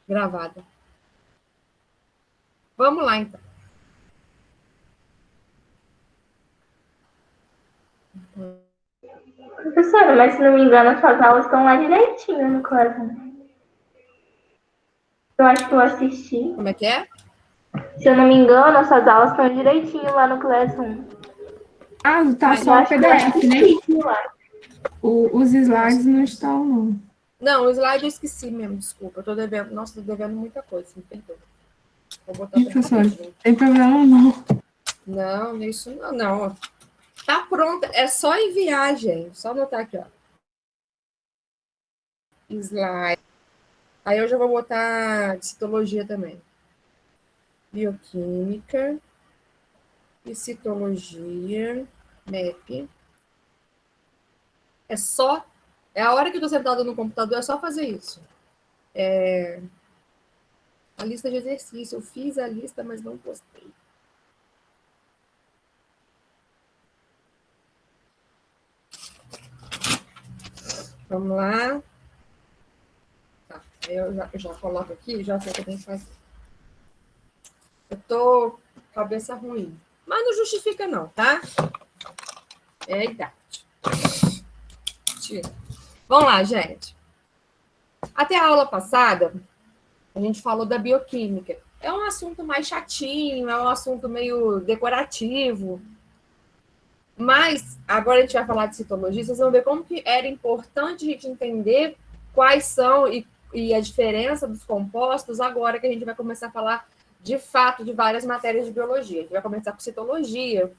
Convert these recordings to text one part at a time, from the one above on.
gravada. Vamos lá, então. Professora, mas se não me engano, suas aulas estão lá direitinho no Classroom. Eu acho que eu assisti. Como é que é? Se eu não me engano, suas aulas estão direitinho lá no Classroom. Ah, tá Ai, Eu só o acho que eu PDF, né? assisti lá. Os slides não estão, não. Não, o slide eu esqueci mesmo, desculpa. Eu tô devendo, nossa, tô devendo muita coisa, me perdoa. Vou botar Ih, tudo professora, bonitinho. tem problema não. Não, isso não, não. Tá pronta, é só enviar, gente. Só anotar aqui, ó. Slide. Aí eu já vou botar de citologia também. Bioquímica e citologia, MEP. É só. É a hora que eu tô sentada no computador, é só fazer isso. A lista de exercício. Eu fiz a lista, mas não postei. Vamos lá. Tá. Aí eu já coloco aqui, já sei o que eu tenho que fazer. Eu tô com cabeça ruim. Mas não justifica, não, tá? É a idade. Tira. Vamos lá, gente. Até a aula passada, a gente falou da bioquímica. É um assunto mais chatinho, é um assunto meio decorativo. Mas agora a gente vai falar de citologia, vocês vão ver como que era importante a gente entender quais são e a diferença dos compostos agora que a gente vai começar a falar de fato de várias matérias de biologia. A gente vai começar com citologia,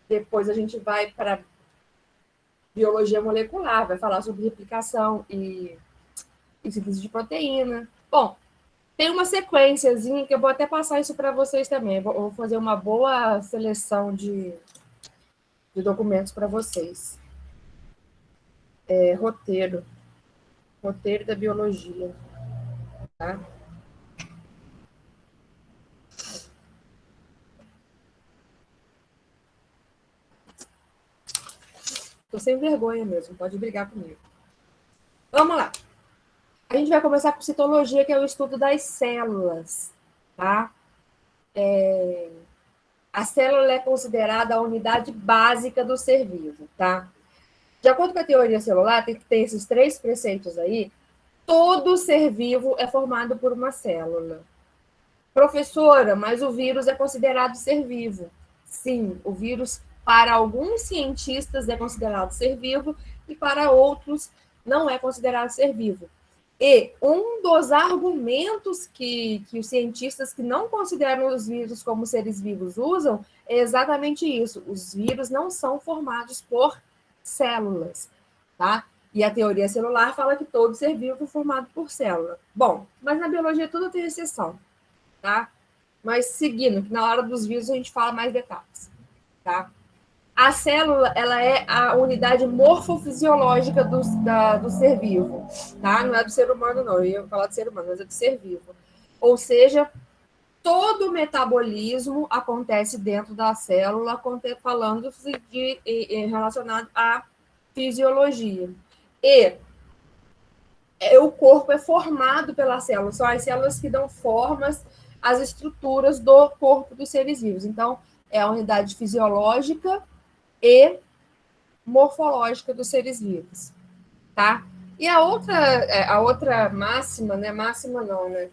depois a gente vai para biologia molecular, vai falar sobre replicação e síntese de proteína. Bom, tem uma sequenciazinha que eu vou até passar isso para vocês também. Eu vou fazer uma boa seleção de documentos para vocês. Roteiro da biologia, tá? Tô sem vergonha mesmo, pode brigar comigo. Vamos lá. A gente vai começar com citologia, que é o estudo das células, tá? A célula é considerada a unidade básica do ser vivo, tá? De acordo com a teoria celular, tem que ter esses 3 preceitos aí. Todo ser vivo é formado por uma célula. Professora, mas o vírus é considerado ser vivo. Sim, o vírus, para alguns cientistas, é considerado ser vivo e para outros não é considerado ser vivo. E um dos argumentos que os cientistas que não consideram os vírus como seres vivos usam é exatamente isso. Os vírus não são formados por células, tá? E a teoria celular fala que todo ser vivo é formado por célula. Bom, mas na biologia tudo tem exceção, tá? Mas seguindo, que na hora dos vírus a gente fala mais detalhes, tá? A célula, ela é a unidade morfofisiológica do ser vivo, tá? Não é do ser humano, não. Eu ia falar do ser humano, mas é do ser vivo. Ou seja, todo o metabolismo acontece dentro da célula, falando relacionado à fisiologia. E o corpo é formado pelas células, são as células que dão formas às estruturas do corpo dos seres vivos. Então, é a unidade fisiológica e morfológica dos seres vivos, tá? E a outra máxima, né? Máxima não, né?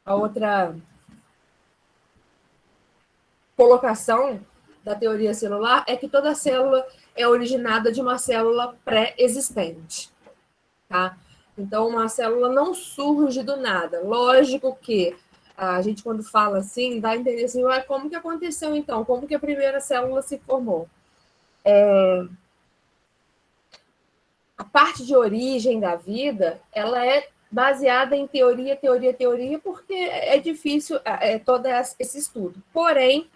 A outra colocação da teoria celular é que toda célula é originada de uma célula pré-existente, tá? Então, uma célula não surge do nada. Lógico que a gente, quando fala assim, dá a entender assim, ué, como que aconteceu então? Como que a primeira célula se formou? A parte de origem da vida, ela é baseada em teoria, porque é difícil todo esse estudo. Porém,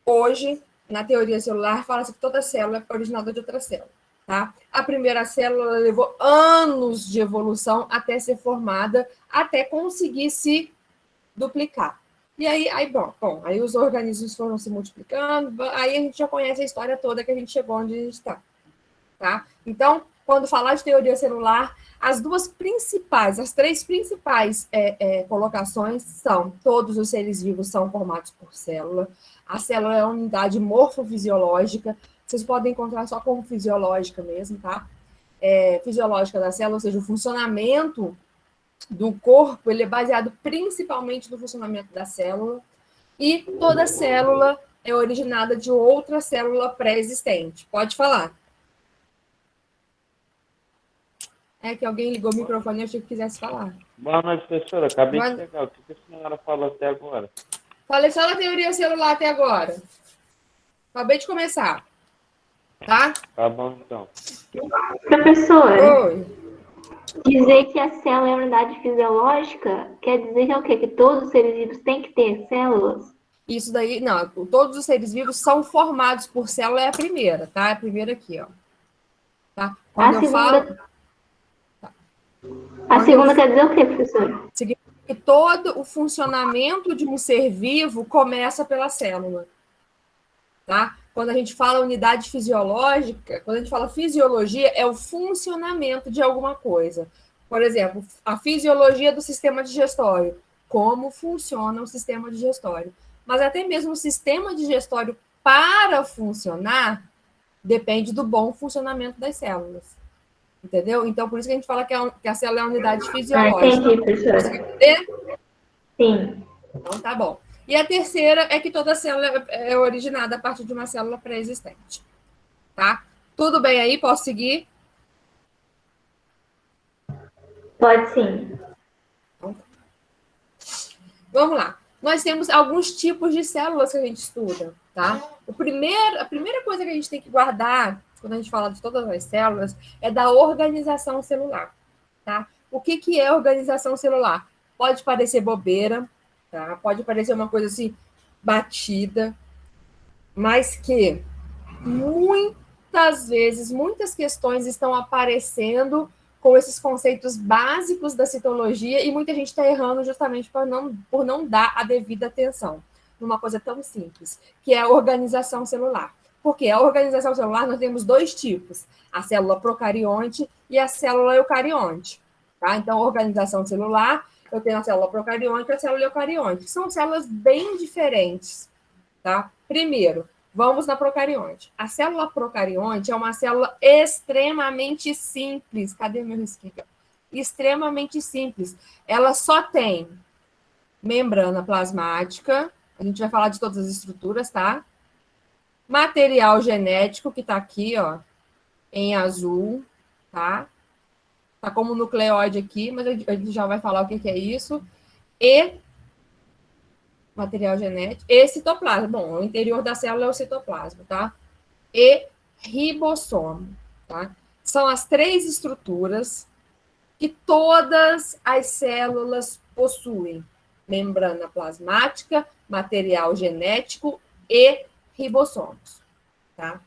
hoje, na teoria celular, fala-se que toda célula é originada de outra célula. Tá? A primeira célula levou anos de evolução até ser formada, até conseguir se duplicar. E aí bom, aí os organismos foram se multiplicando, aí a gente já conhece a história toda que a gente chegou onde a gente está. Tá? Então, quando falar de teoria celular, as três principais colocações são: todos os seres vivos são formados por célula, a célula é uma unidade morfofisiológica, vocês podem encontrar só como fisiológica mesmo, tá? Fisiológica da célula, ou seja, o funcionamento do corpo, ele é baseado principalmente no funcionamento da célula, e toda célula é originada de outra célula pré-existente. Pode falar. É que alguém ligou o microfone, eu achei que quisesse falar. Boa noite, professora. Acabei de chegar. O que a senhora falou até agora? Falei só da teoria celular até agora. Acabei de começar. Tá? Tá bom, então. Professora, Oi. dizer que a célula é unidade fisiológica quer dizer que é o quê? Que todos os seres vivos têm que ter células? Isso daí, não, todos os seres vivos são formados por célula, é a primeira, tá? É a primeira aqui, ó. Tá? Quando A eu segunda, falo... a segunda quer dizer o quê, professora? Significa que todo o funcionamento de um ser vivo começa pela célula, tá? Quando a gente fala unidade fisiológica, quando a gente fala fisiologia, é o funcionamento de alguma coisa. Por exemplo, a fisiologia do sistema digestório, como funciona o sistema digestório. Mas até mesmo o sistema digestório, para funcionar, depende do bom funcionamento das células. Entendeu? Então, por isso que a gente fala que a célula é uma unidade fisiológica. Entendi, professora. Conseguiu entender? Sim. Então, tá bom. E a terceira é que toda célula é originada a partir de uma célula pré-existente. Tá? Tudo bem aí? Posso seguir? Pode sim. Vamos lá. Nós temos alguns tipos de células que a gente estuda, tá? A primeira coisa que a gente tem que guardar, quando a gente fala de todas as células, é da organização celular, tá? O que é organização celular? Pode parecer bobeira, tá? Pode parecer uma coisa assim, batida, mas que muitas vezes, muitas questões estão aparecendo com esses conceitos básicos da citologia e muita gente está errando justamente por não dar a devida atenção numa coisa tão simples, que é a organização celular. Porque a organização celular nós temos dois tipos, a célula procarionte e a célula eucarionte. Tá? Então, organização celular, eu tenho a célula procarionte e a célula eucarionte. São células bem diferentes. Tá? Primeiro, vamos na procarionte. A célula procarionte é uma célula extremamente simples. Cadê meu risquinho? Extremamente simples. Ela só tem membrana plasmática. A gente vai falar de todas as estruturas, tá? Material genético, que está aqui, ó, em azul, tá? Tá como nucleóide aqui, mas a gente já vai falar o que é isso. E material genético, e citoplasma. Bom, o interior da célula é o citoplasma, tá? E ribossomo, tá? São as três estruturas que todas as células possuem: membrana plasmática, material genético e ribossomos, tá?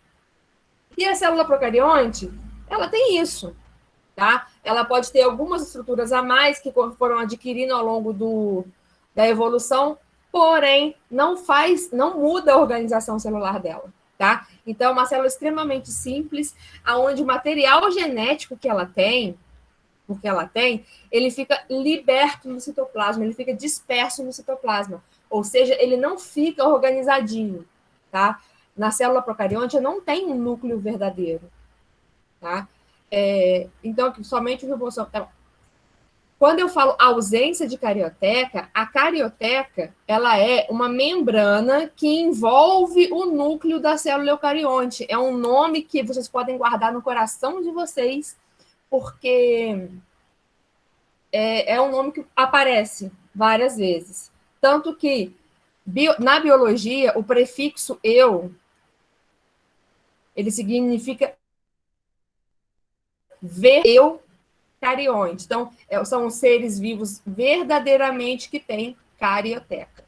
E a célula procarionte, ela tem isso, tá? Ela pode ter algumas estruturas a mais que foram adquirindo ao longo da evolução, porém, não muda a organização celular dela, tá? Então, é uma célula extremamente simples, onde o material genético que ela tem, ele fica liberto no citoplasma, ele fica disperso no citoplasma, ou seja, ele não fica organizadinho, tá? Na célula procarionte não tem um núcleo verdadeiro, tá? Então, somente o ribossomo... Quando eu falo ausência de carioteca, a carioteca, ela é uma membrana que envolve o núcleo da célula eucarionte. É um nome que vocês podem guardar no coração de vocês, porque é um nome que aparece várias vezes. Tanto que, na biologia, o prefixo eu, ele significa eucarionte. Então, são os seres vivos verdadeiramente que têm carioteca.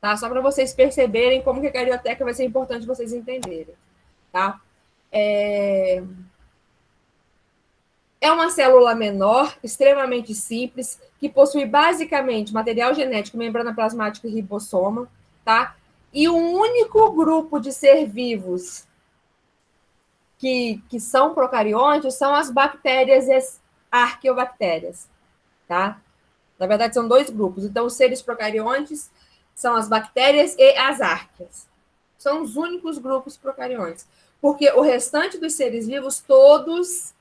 Tá? Só para vocês perceberem como que a carioteca vai ser importante vocês entenderem. Tá? É uma célula menor, extremamente simples, que possui basicamente material genético, membrana plasmática e ribossoma, tá? E o único grupo de ser vivos que são procariontes são as bactérias e as arqueobactérias, tá? Na verdade, são dois grupos. Então, os seres procariontes são as bactérias e as arqueas. São os únicos grupos procariontes. Porque o restante dos seres vivos, todos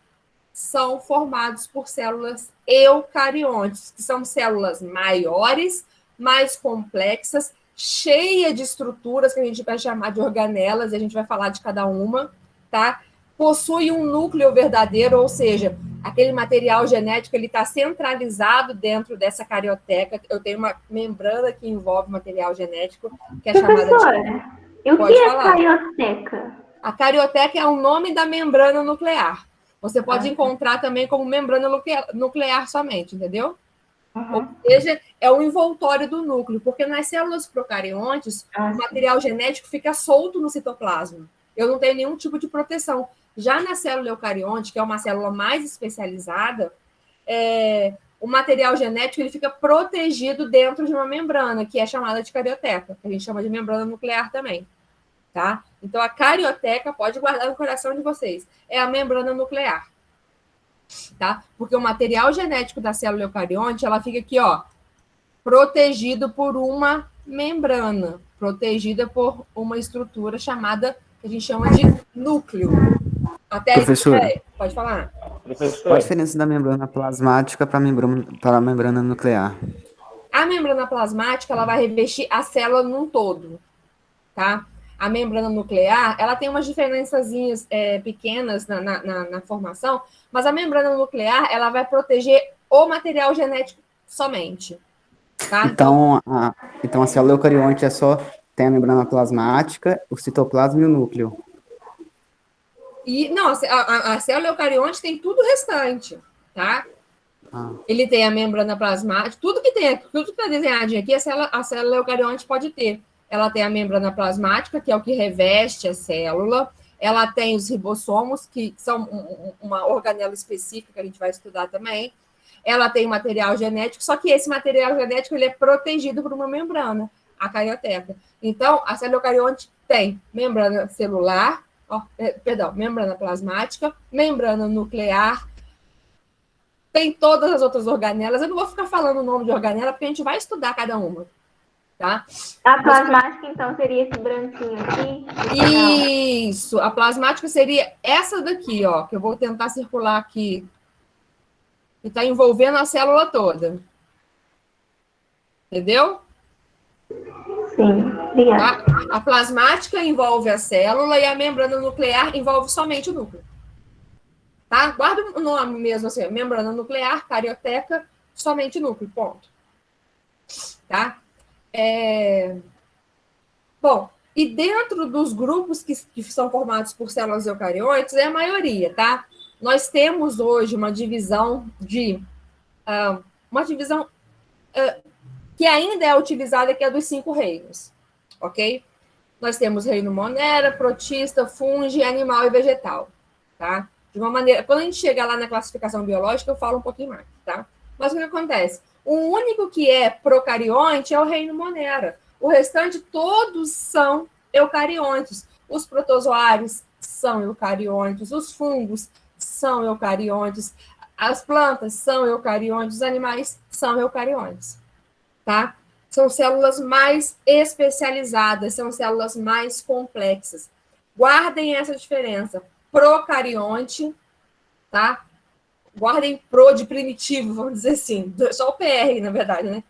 são formados por células eucariontes, que são células maiores, mais complexas, cheias de estruturas que a gente vai chamar de organelas, e a gente vai falar de cada uma, tá? Possui um núcleo verdadeiro, ou seja, aquele material genético ele está centralizado dentro dessa carioteca. Eu tenho uma membrana que envolve material genético, que é chamada de... Professora, e o que é carioteca? A carioteca é o nome da membrana nuclear. Você pode encontrar também como membrana nuclear somente, entendeu? Ou seja, é o envoltório do núcleo, porque nas células procariontes, o material genético fica solto no citoplasma. Eu não tenho nenhum tipo de proteção. Já na célula eucarionte, que é uma célula mais especializada, o material genético ele fica protegido dentro de uma membrana, que é chamada de carioteca, que a gente chama de membrana nuclear também. Tá? Então, a carioteca, pode guardar no coração de vocês, é a membrana nuclear. Tá? Porque o material genético da célula eucarionte, ela fica aqui, ó, protegido por uma membrana, protegida por uma estrutura chamada, que a gente chama de núcleo. Até Professor, pode falar. qual a diferença da membrana plasmática para a membrana nuclear? A membrana plasmática, ela vai revestir a célula num todo, tá? A membrana nuclear, ela tem umas diferençazinhas pequenas na formação, mas a membrana nuclear, ela vai proteger o material genético somente. Tá? Então a célula eucarionte tem a membrana plasmática, o citoplasma e o núcleo. E, não, a célula eucarionte tem tudo o restante, tá? Ele tem a membrana plasmática, tudo que está desenhado aqui, a célula eucarionte pode ter. Ela tem a membrana plasmática, que é o que reveste a célula. Ela tem os ribossomos, que são uma organela específica que a gente vai estudar também. Ela tem material genético, só que esse material genético ele é protegido por uma membrana, a carioteca. Então, a célula eucarionte tem membrana celular, membrana plasmática, membrana nuclear, tem todas as outras organelas. Eu não vou ficar falando o nome de organela, porque a gente vai estudar cada uma. Tá? A plasmática, então, seria esse branquinho aqui? Isso, a plasmática seria essa daqui, ó, que eu vou tentar circular aqui, que está envolvendo a célula toda. Entendeu? Sim, obrigada. Tá? A plasmática envolve a célula e a membrana nuclear envolve somente o núcleo. Tá? Guarda o nome mesmo assim, membrana nuclear, carioteca, somente núcleo, ponto. Tá? Bom, e dentro dos grupos que são formados por células eucariontes, é a maioria, tá? Nós temos hoje uma divisão que ainda é utilizada, que é dos 5 reinos, ok? Nós temos reino monera, protista, fungi, animal e vegetal, tá? De uma maneira, quando a gente chega lá na classificação biológica, eu falo um pouquinho mais, tá? Mas o que acontece? O único que é procarionte é o reino monera. O restante, todos são eucariontes. Os protozoários são eucariontes, os fungos são eucariontes, as plantas são eucariontes, os animais são eucariontes, tá? São células mais especializadas, são células mais complexas. Guardem essa diferença. Procarionte, tá? Guardem pro de primitivo, vamos dizer assim, só o PR, na verdade, né?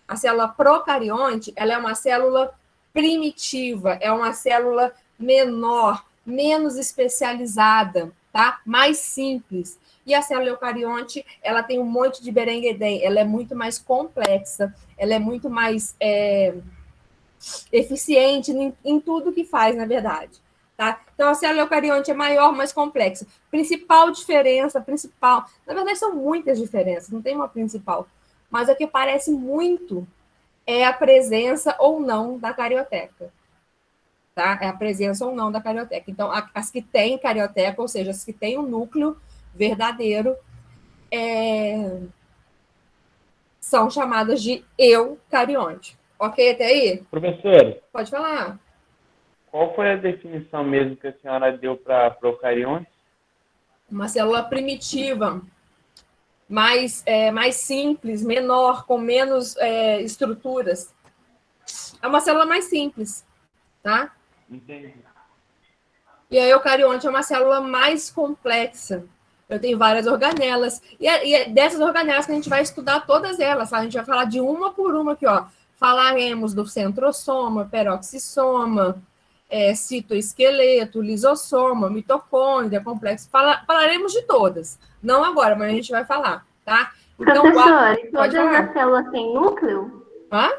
A célula procarionte, ela é uma célula primitiva, é uma célula menor, menos especializada, tá? Mais simples. E a célula eucarionte, ela tem um monte de berenguedém, ela é muito mais complexa, ela é muito mais eficiente em tudo que faz, na verdade. Tá? Então, a célula eucarionte é maior, mais complexa. Principal diferença, na verdade, são muitas diferenças, não tem uma principal, mas a que parece muito é a presença ou não da carioteca. Tá? É a presença ou não da carioteca. Então, as que têm carioteca, ou seja, as que têm um núcleo verdadeiro, são chamadas de eucarionte. Ok até aí? Professor, Pode falar. Qual foi a definição mesmo que a senhora deu para procariontes? Uma célula primitiva, mais simples, menor, com menos estruturas. É uma célula mais simples, tá? Entendi. E a eucarionte é uma célula mais complexa. Eu tenho várias organelas. E é dessas organelas que a gente vai estudar todas elas, tá? A gente vai falar de uma por uma aqui, ó. Falaremos do centrosoma, peroxissoma, citoesqueleto, lisossoma, mitocôndria, complexo. Falaremos de todas. Não agora, mas a gente vai falar, tá? Então, Professor, e pode todas falar. as células têm núcleo? Hã?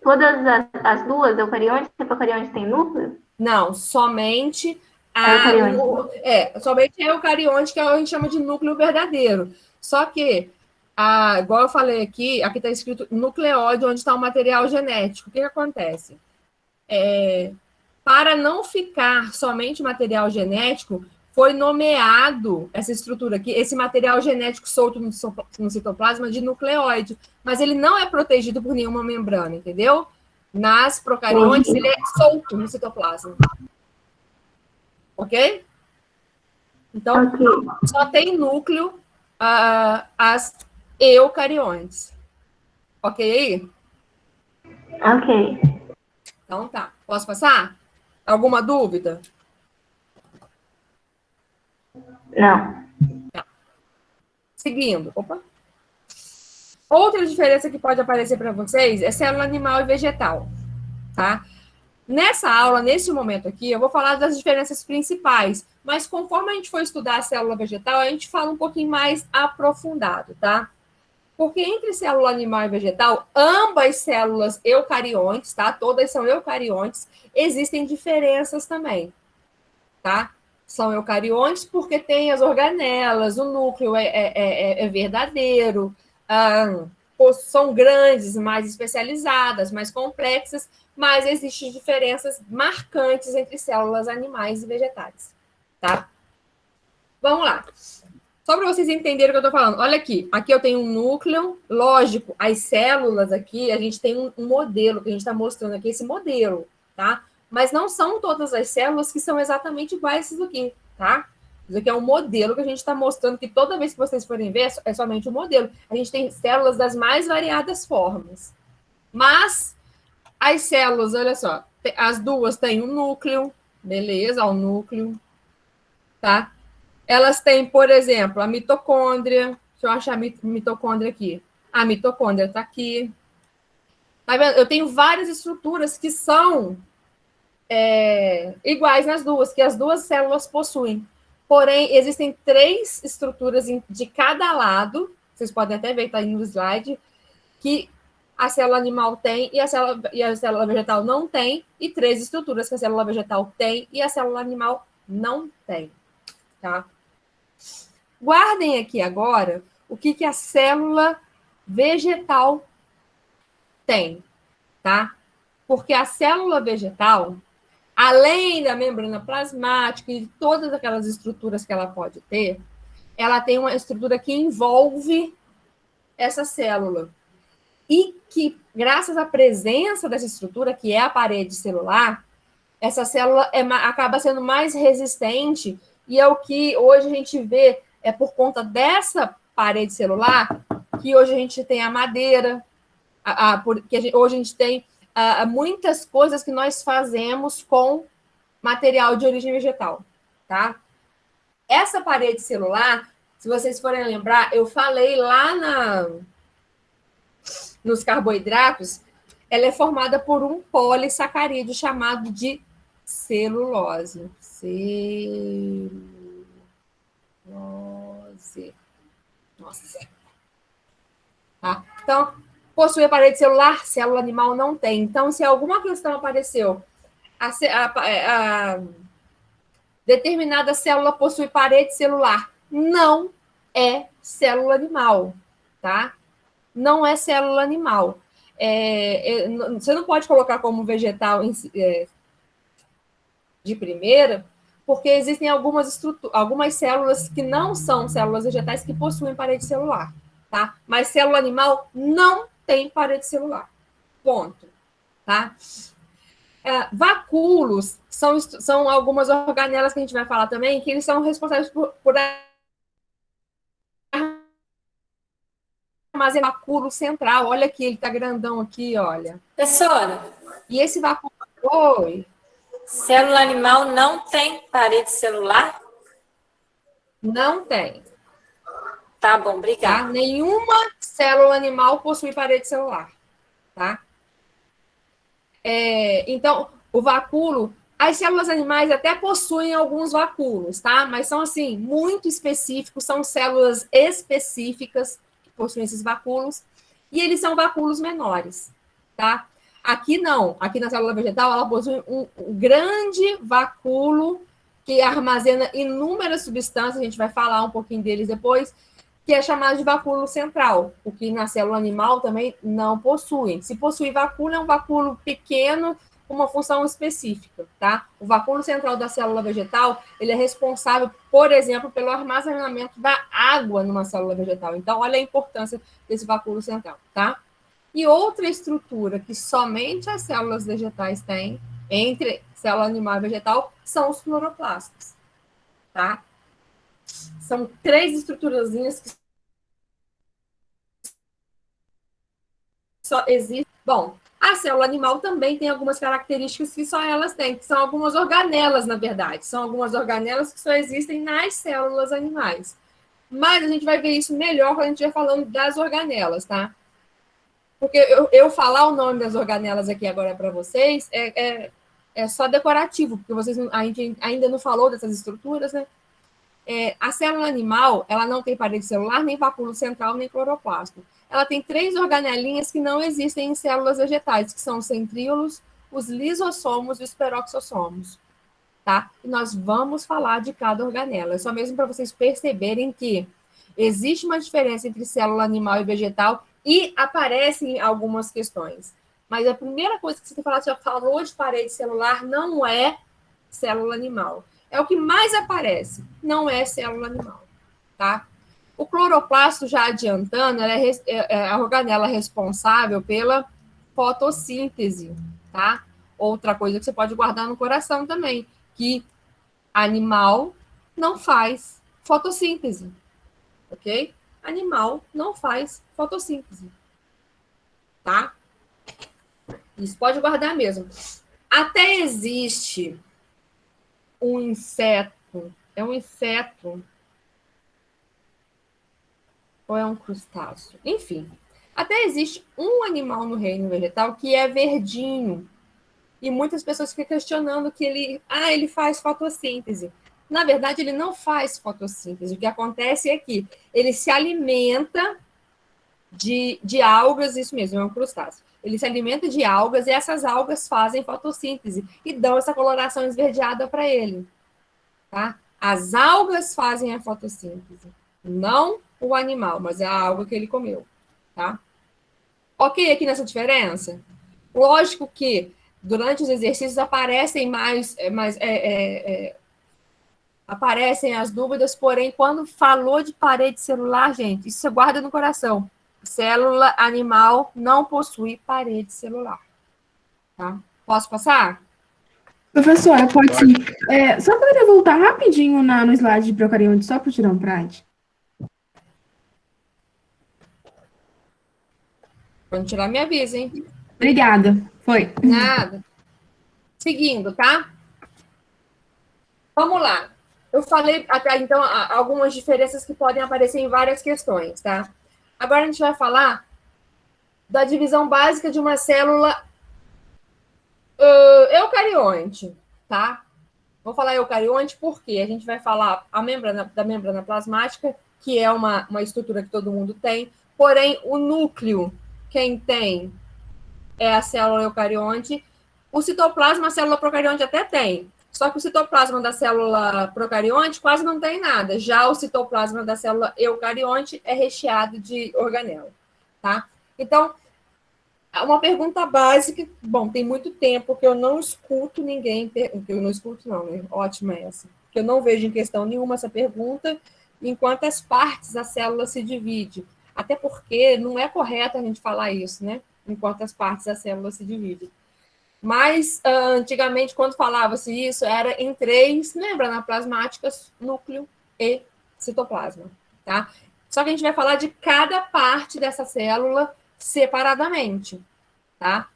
Todas as duas, eucariontes e procariontes, têm núcleo? Não, somente somente a eucarionte, que a gente chama de núcleo verdadeiro. Só que, igual eu falei aqui está escrito nucleóide, onde está o material genético. O que acontece? Para não ficar somente material genético, foi nomeado essa estrutura aqui, esse material genético solto no citoplasma de nucleóide, mas ele não é protegido por nenhuma membrana, entendeu? Nas procariontes, ele é solto no citoplasma. Ok? Então, Ok. só tem núcleo as eucariontes. Ok aí? Ok. Então tá. Posso passar? Alguma dúvida? Não. Seguindo. Opa. Outra diferença que pode aparecer para vocês é célula animal e vegetal, tá? Nessa aula, nesse momento aqui, eu vou falar das diferenças principais, mas conforme a gente for estudar a célula vegetal, a gente fala um pouquinho mais aprofundado, tá? Porque entre célula animal e vegetal, ambas células eucariontes, tá? Todas são eucariontes, existem diferenças também, tá? São eucariontes porque tem as organelas, o núcleo é verdadeiro, são grandes, mais especializadas, mais complexas, mas existem diferenças marcantes entre células animais e vegetais, tá? Vamos lá. Só para vocês entenderem o que eu estou falando. Olha aqui. Aqui eu tenho um núcleo. Lógico, as células aqui, a gente tem um modelo, que a gente está mostrando aqui, esse modelo, tá? Mas não são todas as células que são exatamente iguais a essas aqui, tá? Isso aqui é um modelo que a gente está mostrando, que toda vez que vocês forem ver, é somente um modelo. A gente tem células das mais variadas formas. Mas as células, olha só, as duas têm um núcleo, beleza, o núcleo, tá? Elas têm, por exemplo, a mitocôndria. Deixa eu achar a mitocôndria aqui. A mitocôndria está aqui. Tá vendo? Eu tenho várias estruturas que são iguais nas duas, que as duas células possuem. Porém, existem 3 estruturas de cada lado, vocês podem até ver, está aí no slide, que a célula animal tem e a célula vegetal não tem, e 3 estruturas que a célula vegetal tem e a célula animal não tem. Tá? Guardem aqui agora o que a célula vegetal tem, tá? Porque a célula vegetal, além da membrana plasmática e de todas aquelas estruturas que ela pode ter, ela tem uma estrutura que envolve essa célula. E que, graças à presença dessa estrutura, que é a parede celular, essa célula acaba sendo mais resistente, e é o que hoje a gente vê, é por conta dessa parede celular, que hoje a gente tem a madeira, porque hoje a gente tem muitas coisas que nós fazemos com material de origem vegetal, tá? Essa parede celular, se vocês forem lembrar, eu falei lá nos carboidratos, ela é formada por um polissacarídeo chamado de celulose. Celulose. Nossa. Tá? Então, possui a parede celular, célula animal não tem. Então, se alguma questão apareceu, a determinada célula possui parede celular, não é célula animal, tá? Não é célula animal. Você não pode colocar como vegetal de primeira, porque existem algumas células que não são células vegetais que possuem parede celular, tá? Mas célula animal não tem parede celular. Ponto. Tá? Vacúolos são algumas organelas que a gente vai falar também, que eles são responsáveis por armazenar vacúolo central. Olha aqui, ele está grandão aqui, olha. Professora, E esse vacúolo... Oi, célula animal não tem parede celular? não tem. Tá bom, Tá? obrigada. Nenhuma célula animal possui parede celular. Tá? Então, o vacúolo, as células animais até possuem alguns vacúolos, tá? Mas são, assim, muito específicos, são células específicas que possuem esses vacúolos, e eles são vacúolos menores, tá? Aqui não, aqui na célula vegetal, ela possui um grande vacúolo que armazena inúmeras substâncias, a gente vai falar um pouquinho deles depois, que é chamado de vacúolo central, o que na célula animal também não possuem. Se possui vacúolo, é um vacúolo pequeno, com uma função específica, tá? O vacúolo central da célula vegetal, ele é responsável, por exemplo, pelo armazenamento da água numa célula vegetal. Então, olha a importância desse vacúolo central, tá? E outra estrutura que somente as células vegetais têm, entre célula animal e vegetal, são os cloroplastos, tá? São 3 estruturazinhas que só existem. Bom, a célula animal também tem algumas características que só elas têm, que são algumas organelas, na verdade. São algumas organelas que só existem nas células animais. Mas a gente vai ver isso melhor quando a gente estiver falando das organelas, tá? Porque eu falar o nome das organelas aqui agora para vocês é só decorativo, porque a gente ainda não falou dessas estruturas, né? A célula animal, ela não tem parede celular, nem vacúolo central, nem cloroplasto. Ela tem 3 organelinhas que não existem em células vegetais, que são os centríolos, os lisossomos e os peroxossomos, tá? E nós vamos falar de cada organela, só mesmo para vocês perceberem que existe uma diferença entre célula animal e vegetal e aparecem algumas questões. Mas a primeira coisa que você tem que falar, você já falou de parede celular, não é célula animal. É o que mais aparece, não é célula animal, tá? O cloroplasto, já adiantando, ela é a organela responsável pela fotossíntese, tá? Outra coisa que você pode guardar no coração também, que animal não faz fotossíntese, ok? Animal não faz fotossíntese, tá? Isso pode guardar mesmo. Até existe um inseto, é um inseto ou é um crustáceo? Enfim, até existe um animal no reino vegetal que é verdinho. E muitas pessoas ficam questionando que ele faz fotossíntese. Na verdade, ele não faz fotossíntese. O que acontece é que ele se alimenta de algas, isso mesmo, é um crustáceo. Ele se alimenta de algas e essas algas fazem fotossíntese e dão essa coloração esverdeada para ele. Tá? As algas fazem a fotossíntese, não o animal, mas é a alga que ele comeu. Tá? Ok aqui nessa diferença? Lógico que durante os exercícios aparecem aparecem as dúvidas, porém, quando falou de parede celular, gente, isso você guarda no coração. Célula animal não possui parede celular. Tá? Posso passar? Professora, pode sim. Só poderia voltar rapidinho no slide de procarionte, só para tirar um print? Quando tirar, me avisa, hein? Obrigada. Foi. Nada. Seguindo, tá? Vamos lá. Eu falei até então algumas diferenças que podem aparecer em várias questões, tá? Agora a gente vai falar da divisão básica de uma célula eucarionte, tá? Vou falar eucarionte porque a gente vai falar da membrana plasmática, que é uma estrutura que todo mundo tem, porém o núcleo, quem tem é a célula eucarionte. O citoplasma, a célula procarionte até tem, só que o citoplasma da célula procarionte quase não tem nada. Já o citoplasma da célula eucarionte é recheado de organela, tá? Então, uma pergunta básica, bom, tem muito tempo que eu não escuto ninguém, que eu não escuto não, né? Ótima essa, que eu não vejo em questão nenhuma essa pergunta, em quantas partes a célula se divide, até porque não é correto a gente falar isso, né? Em quantas partes a célula se divide. Mas, antigamente, quando falava-se isso, era em 3 membranas plasmáticas, núcleo e citoplasma, tá? Só que a gente vai falar de cada parte dessa célula separadamente, tá?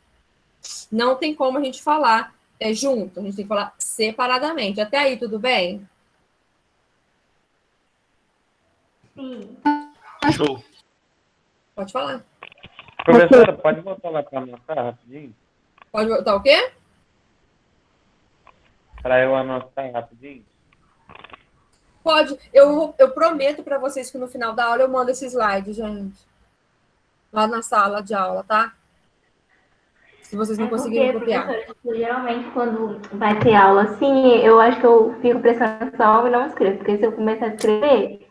Não tem como a gente falar junto, a gente tem que falar separadamente. Até aí, tudo bem? Sim. Show. Pode falar. Professora, pode voltar lá para anotar rapidinho? Pode botar o quê? Para eu anotar rapidinho? Pode. Eu prometo para vocês que no final da aula eu mando esse slide, gente. Lá na sala de aula, tá? Se vocês não conseguirem copiar. Professora, geralmente quando vai ter aula assim, eu acho que eu fico prestando atenção e não escrevo. Porque se eu começar a escrever,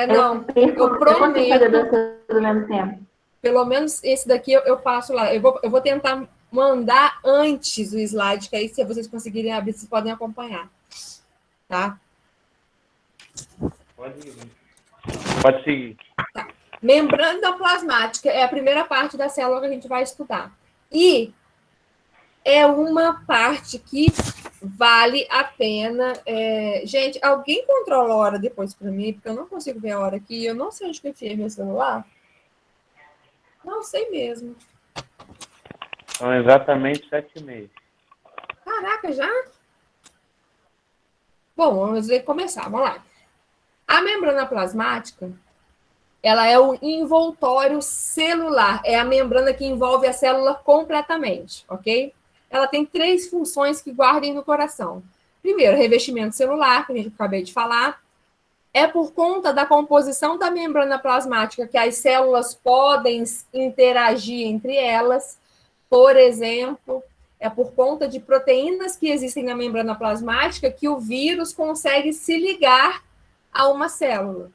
Não. Eu consigo fazer prometo. duas ao mesmo tempo. Pelo menos esse daqui eu passo lá. Eu vou tentar mandar antes o slide, que aí se vocês conseguirem abrir, vocês podem acompanhar. Tá? Pode seguir. Tá. Membrana plasmática é a primeira parte da célula que a gente vai estudar. E é uma parte que vale a pena. Gente, alguém controla a hora depois para mim, porque eu não consigo ver a hora aqui. Eu não sei onde que eu enfiei meu celular. Não sei mesmo. São exatamente 7h30. Caraca, já? Bom, vamos começar. Vamos lá. A membrana plasmática, ela é o envoltório celular. É a membrana que envolve a célula completamente, ok? Ela tem 3 funções que guardem no coração. Primeiro, revestimento celular, que a gente acabei de falar. É por conta da composição da membrana plasmática que as células podem interagir entre elas. Por exemplo, é por conta de proteínas que existem na membrana plasmática que o vírus consegue se ligar a uma célula,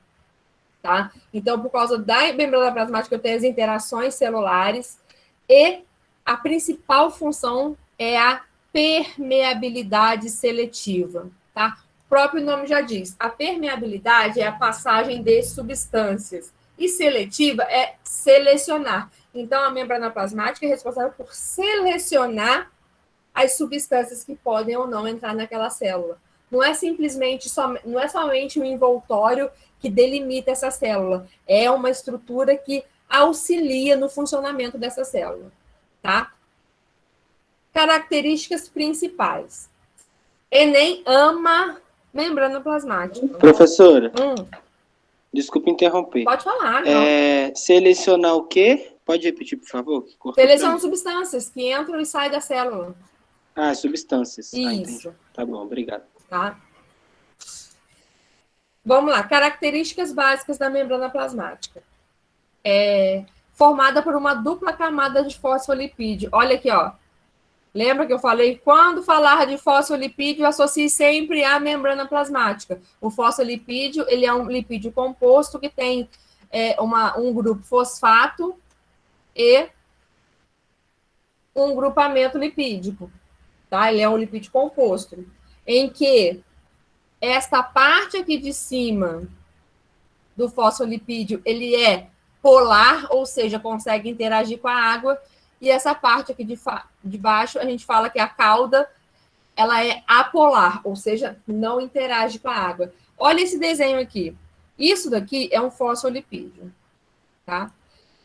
tá? Então, por causa da membrana plasmática, eu tenho as interações celulares e a principal função é a permeabilidade seletiva, tá? O próprio nome já diz, a permeabilidade é a passagem de substâncias e seletiva é selecionar. Então, a membrana plasmática é responsável por selecionar as substâncias que podem ou não entrar naquela célula. Não é simplesmente não é somente um envoltório que delimita essa célula, é uma estrutura que auxilia no funcionamento dessa célula, tá? Características principais. Enem ama membrana plasmática. Professora, desculpe interromper. Pode falar, não. Selecionar o quê? Pode repetir, por favor? Selecionam substâncias que entram e saem da célula. Ah, substâncias. Isso. Tá bom, obrigado. Tá? Vamos lá. Características básicas da membrana plasmática. Formada por uma dupla camada de fosfolipídio. Olha aqui, ó. Lembra que eu falei? Quando falar de fosfolipídio, associe sempre à membrana plasmática. O fosfolipídio, ele é um lipídio composto que tem um grupo fosfato e um grupamento lipídico. Tá? Ele é um lipídio composto, em que esta parte aqui de cima do fosfolipídio, ele é polar, ou seja, consegue interagir com a água, e essa parte aqui de baixo, a gente fala que a cauda, ela é apolar, ou seja, não interage com a água. Olha esse desenho aqui. Isso daqui é um fosfolipídio, tá?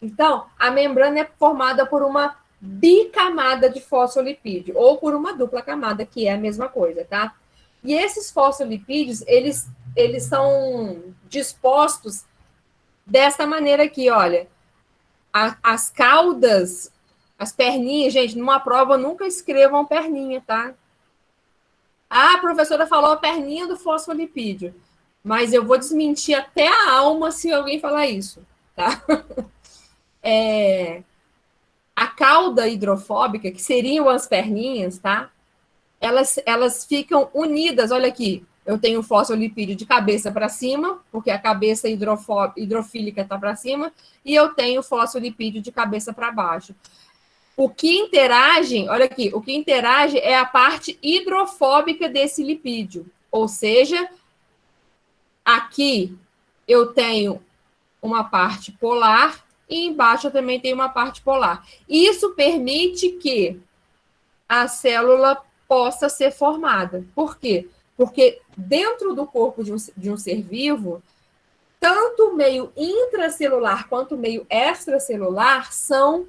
Então, a membrana é formada por uma bicamada de fosfolipídio, ou por uma dupla camada, que é a mesma coisa, tá? E esses fosfolipídios, eles são dispostos dessa maneira aqui, olha. As caudas, as perninhas, gente, numa prova nunca escrevam perninha, tá? Ah, a professora falou a perninha do fosfolipídio, mas eu vou desmentir até a alma se alguém falar isso, tá? A cauda hidrofóbica, que seriam as perninhas, tá? Elas ficam unidas, olha aqui, eu tenho o fosfolipídio de cabeça para cima, porque a cabeça hidrofílica está para cima, e eu tenho o fosfolipídio de cabeça para baixo. O que interage, olha aqui, o que interage é a parte hidrofóbica desse lipídio, ou seja, aqui eu tenho uma parte polar e embaixo eu também tenho uma parte polar. Isso permite que a célula possa ser formada. Por quê? Porque dentro do corpo de um ser vivo, tanto o meio intracelular quanto o meio extracelular são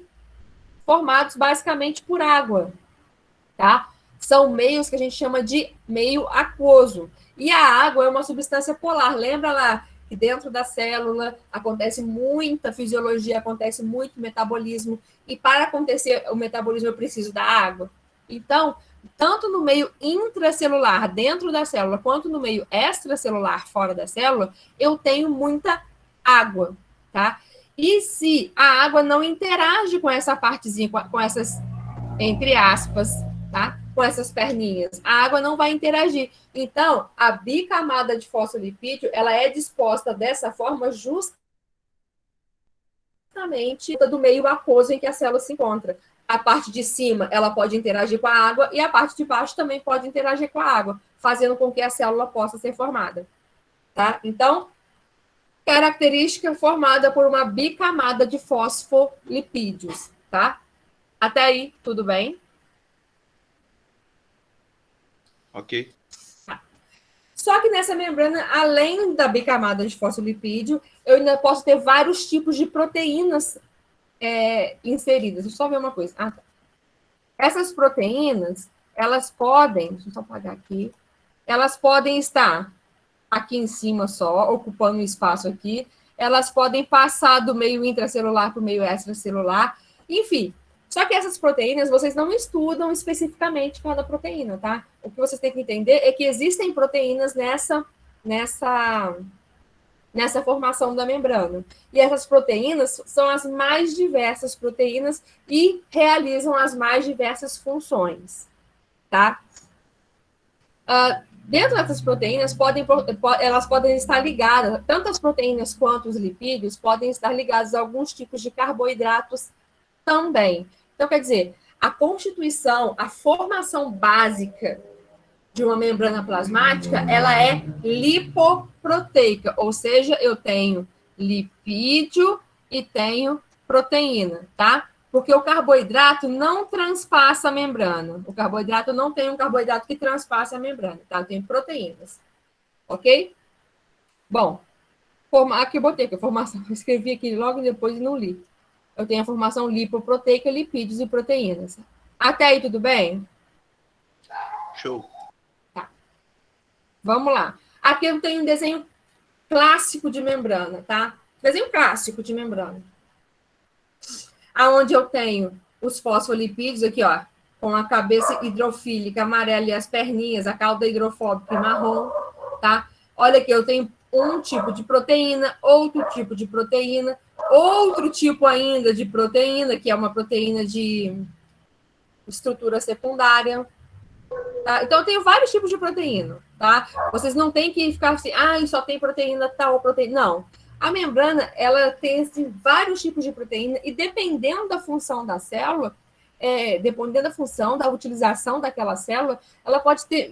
formados basicamente por água, tá? São meios que a gente chama de meio aquoso. E a água é uma substância polar. Lembra lá que dentro da célula acontece muita fisiologia, acontece muito metabolismo, e para acontecer o metabolismo eu preciso da água. Então, tanto no meio intracelular, dentro da célula, quanto no meio extracelular, fora da célula, eu tenho muita água, tá? E se a água não interage com essa partezinha, com essas, entre aspas, tá? Com essas perninhas, a água não vai interagir. Então, a bicamada de fosfolipídio, ela é disposta dessa forma justamente do meio aquoso em que a célula se encontra. A parte de cima, ela pode interagir com a água, e a parte de baixo também pode interagir com a água, fazendo com que a célula possa ser formada, tá? Então, característica formada por uma bicamada de fosfolipídios, tá? Até aí, tudo bem? Ok. Só que nessa membrana, além da bicamada de fosfolipídio, eu ainda posso ter vários tipos de proteínas inseridas. Deixa eu só ver uma coisa. Tá. Essas proteínas, elas podem, deixa eu só apagar aqui, elas podem estar aqui em cima só, ocupando um espaço aqui, elas podem passar do meio intracelular para o meio extracelular, enfim. Só que essas proteínas, vocês não estudam especificamente cada proteína, tá? O que vocês têm que entender é que existem proteínas nessa formação da membrana. E essas proteínas são as mais diversas proteínas e realizam as mais diversas funções, tá? Dentro dessas proteínas, elas podem estar ligadas, tanto as proteínas quanto os lipídios podem estar ligados a alguns tipos de carboidratos também. Então, quer dizer, a constituição, a formação básica de uma membrana plasmática, ela é lipoproteica, ou seja, eu tenho lipídio e tenho proteína, tá? Porque o carboidrato não transpassa a membrana. O carboidrato não tem um carboidrato que transpasse a membrana, tá? Eu tenho proteínas, ok? Bom, aqui eu botei aqui a formação, eu escrevi aqui logo depois e não li. Eu tenho a formação lipoproteica, lipídios e proteínas. Até aí, tudo bem? Show. Tá. Vamos lá. Aqui eu tenho um desenho clássico de membrana, tá? Desenho clássico de membrana. Aonde eu tenho os fosfolipídios aqui, ó, com a cabeça hidrofílica amarela e as perninhas, a cauda hidrofóbica e marrom, tá? Olha aqui, eu tenho um tipo de proteína, outro tipo de proteína, outro tipo ainda de proteína, que é uma proteína de estrutura secundária. Tá? Então, eu tenho vários tipos de proteína, tá? Vocês não têm que ficar assim, só tem proteína tal proteína. Não. A membrana, ela tem assim, vários tipos de proteína e dependendo da função da célula, dependendo da função, da utilização daquela célula, ela pode ter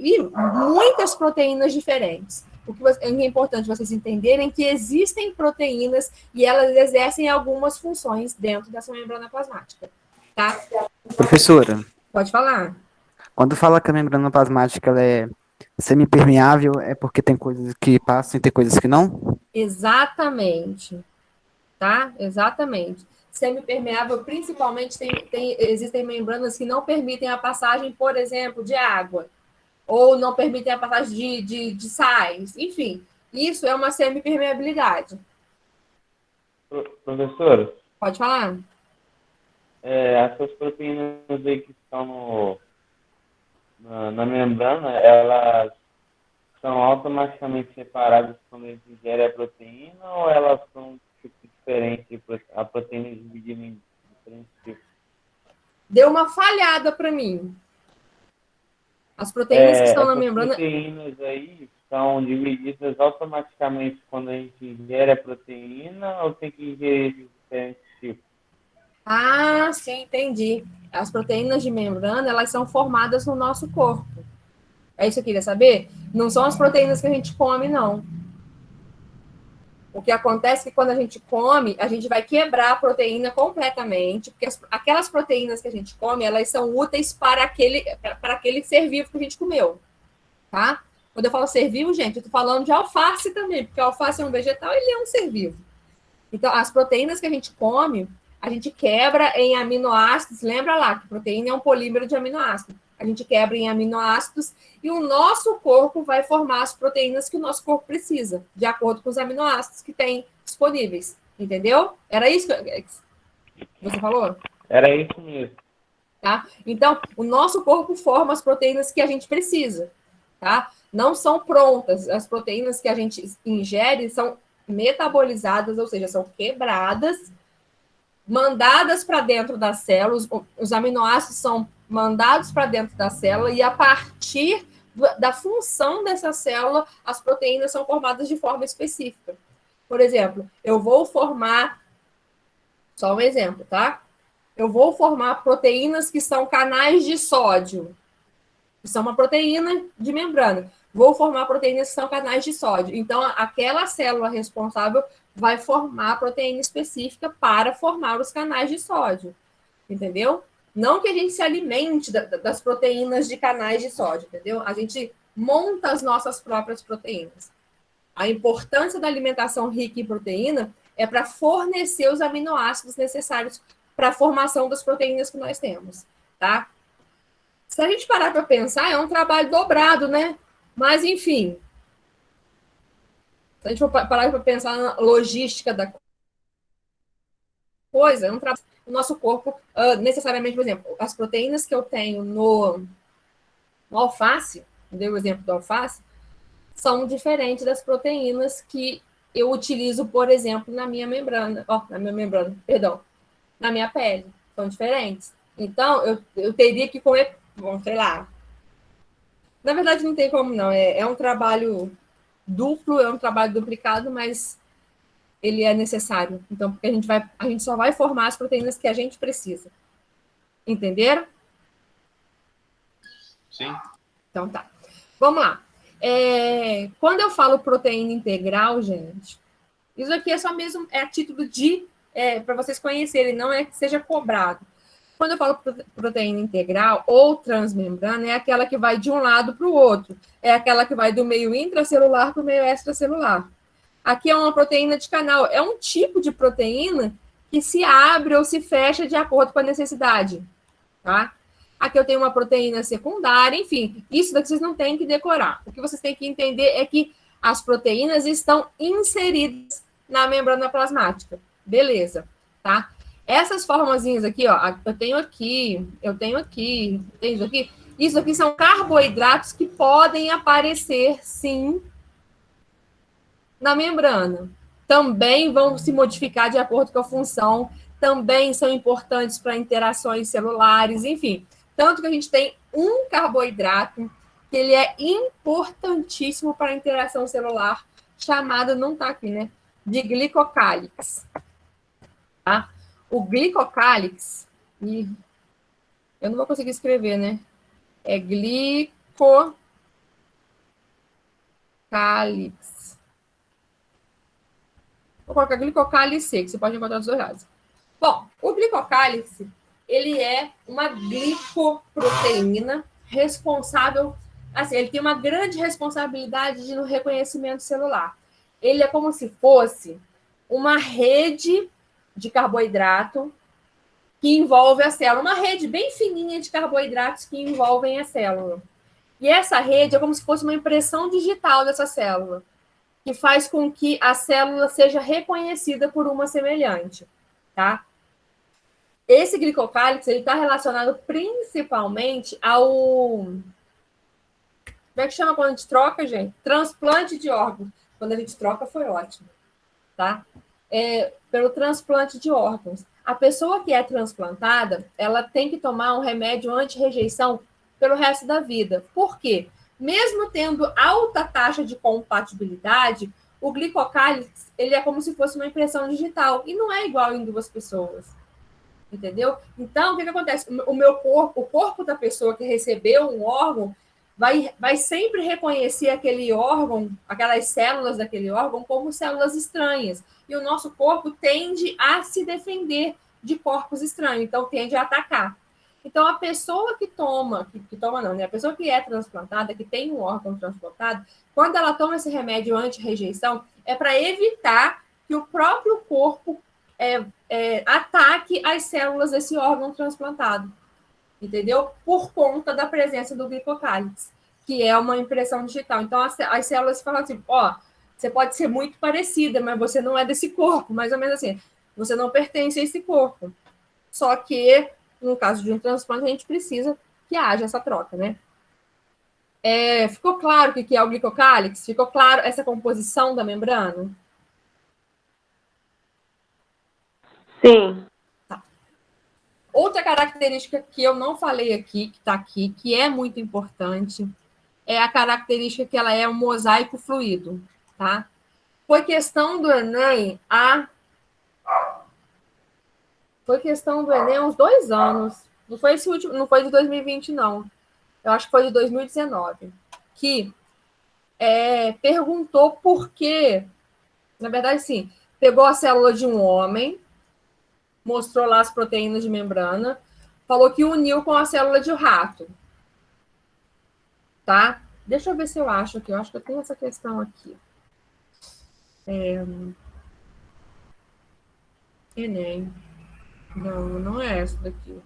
muitas proteínas diferentes. O que é importante vocês entenderem que existem proteínas e elas exercem algumas funções dentro dessa membrana plasmática, tá? Professora, Pode falar. quando fala que a membrana plasmática ela é semipermeável, é porque tem coisas que passam e tem coisas que não? Exatamente, tá? Exatamente. Semipermeável, principalmente, existem membranas que não permitem a passagem, por exemplo, de água, ou não permitem a passagem de sais, enfim. Isso é uma semipermeabilidade. Professora, Pode falar? essas proteínas aí que estão na membrana, elas são automaticamente separadas quando a gente ingere a proteína ou elas são um tipo diferente, a proteína é dividida em diferentes tipos? Deu uma falhada para mim. As proteínas que estão na membrana... As proteínas aí são divididas automaticamente quando a gente ingere a proteína ou tem que ingerir de diferentes tipos? Ah, sim, entendi. As proteínas de membrana, elas são formadas no nosso corpo. É isso que eu queria saber? Não são as proteínas que a gente come, não. O que acontece é que quando a gente come, a gente vai quebrar a proteína completamente, porque aquelas proteínas que a gente come, elas são úteis para aquele ser vivo que a gente comeu, tá? Quando eu falo ser vivo, gente, eu tô falando de alface também, porque a alface é um vegetal, ele é um ser vivo. Então, as proteínas que a gente come, a gente quebra em aminoácidos. Lembra lá que proteína é um polímero de aminoácidos. A gente quebra em aminoácidos e o nosso corpo vai formar as proteínas que o nosso corpo precisa, de acordo com os aminoácidos que tem disponíveis. Entendeu? Era isso que você falou? Era isso mesmo. Tá? Então, o nosso corpo forma as proteínas que a gente precisa. Tá? Não são prontas. As proteínas que a gente ingere são metabolizadas, ou seja, são quebradas, mandadas para dentro das células, os aminoácidos são mandados para dentro da célula e a partir da função dessa célula, as proteínas são formadas de forma específica. Por exemplo, eu vou formar, só um exemplo, tá? Eu vou formar proteínas que são canais de sódio, que são uma proteína de membrana. Vou formar proteínas que são canais de sódio. Então, aquela célula responsável vai formar a proteína específica para formar os canais de sódio. Entendeu? Não que a gente se alimente das proteínas de canais de sódio, entendeu? A gente monta as nossas próprias proteínas. A importância da alimentação rica em proteína é para fornecer os aminoácidos necessários para a formação das proteínas que nós temos, tá? Se a gente parar para pensar, é um trabalho dobrado, né? Mas, enfim, se a gente for parar para pensar na logística da coisa, é um trabalho. O nosso corpo, necessariamente, por exemplo, as proteínas que eu tenho no alface, dei o exemplo do alface, são diferentes das proteínas que eu utilizo, por exemplo, na minha membrana, na minha pele. São diferentes. Então, eu teria que comer, bom, sei lá. Na verdade, não tem como, não. É um trabalho duplo, é um trabalho duplicado, mas ele é necessário. Então, porque a gente só vai formar as proteínas que a gente precisa. Entenderam? Sim. Então, tá. Vamos lá. Quando eu falo proteína integral, gente, isso aqui é só mesmo, é a título de, para vocês conhecerem, não é que seja cobrado. Quando eu falo proteína integral ou transmembrana, é aquela que vai de um lado para o outro. É aquela que vai do meio intracelular para o meio extracelular. Aqui é uma proteína de canal. É um tipo de proteína que se abre ou se fecha de acordo com a necessidade. Tá? Aqui eu tenho uma proteína secundária, enfim. Isso daqui vocês não têm que decorar. O que vocês têm que entender é que as proteínas estão inseridas na membrana plasmática. Beleza, tá? Essas formazinhas aqui, ó, eu tenho aqui, tem isso aqui. Isso aqui são carboidratos que podem aparecer, sim, na membrana. Também vão se modificar de acordo com a função, também são importantes para interações celulares, enfim. Tanto que a gente tem um carboidrato que ele é importantíssimo para a interação celular, chamado, não está aqui, né, de glicocálix. Tá? O glicocálix, eu não vou conseguir escrever, né? É glicocálix. Vou colocar glicocálise, que você pode encontrar dos dois lados. Bom, o glicocálise, ele é uma glicoproteína responsável, assim, ele tem uma grande responsabilidade no reconhecimento celular. Ele é como se fosse uma rede de carboidrato que envolve a célula, uma rede bem fininha de carboidratos que envolvem a célula. E essa rede é como se fosse uma impressão digital dessa célula, que faz com que a célula seja reconhecida por uma semelhante, tá? Esse glicocálix, ele está relacionado principalmente ao... Como é que chama quando a gente troca, gente? Transplante de órgãos. Quando a gente troca, foi ótimo, tá? Pelo transplante de órgãos. A pessoa que é transplantada, ela tem que tomar um remédio anti-rejeição pelo resto da vida. Por quê? Mesmo tendo alta taxa de compatibilidade, o glicocálix, ele é como se fosse uma impressão digital, e não é igual em duas pessoas. Entendeu? Então, o que acontece? O corpo da pessoa que recebeu um órgão vai sempre reconhecer aquele órgão, aquelas células daquele órgão, como células estranhas. E o nosso corpo tende a se defender de corpos estranhos, então tende a atacar. Então, a pessoa que toma não, né? A pessoa que é transplantada, que tem um órgão transplantado, quando ela toma esse remédio anti-rejeição, é para evitar que o próprio corpo ataque as células desse órgão transplantado, entendeu? Por conta da presença do glicocálix, que é uma impressão digital. Então, as células falam assim, ó, você pode ser muito parecida, mas você não é desse corpo, mais ou menos assim, você não pertence a esse corpo. Só que, no caso de um transplante, a gente precisa que haja essa troca, né? Ficou claro o que é o glicocálix? Ficou claro essa composição da membrana? Sim. Tá. Outra característica que eu não falei aqui, que está aqui, que é muito importante, é a característica que ela é um mosaico fluido, tá? Foi questão do Enem há uns 2 anos. Não foi esse último, não foi de 2020, não. Eu acho que foi de 2019. Que perguntou por quê. Na verdade, sim. Pegou a célula de um homem, mostrou lá as proteínas de membrana, falou que uniu com a célula de rato. Tá? Deixa eu ver se eu acho aqui. Eu acho que eu tenho essa questão aqui. Enem. Não é essa daqui.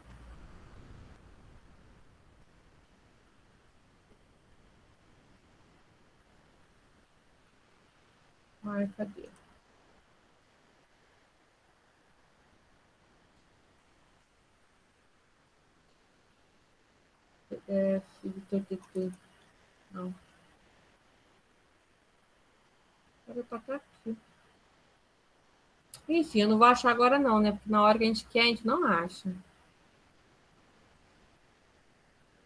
Ai, cadê? Não. Era pra estar aqui. Enfim, eu não vou achar agora não, né? Porque na hora que a gente quer, a gente não acha.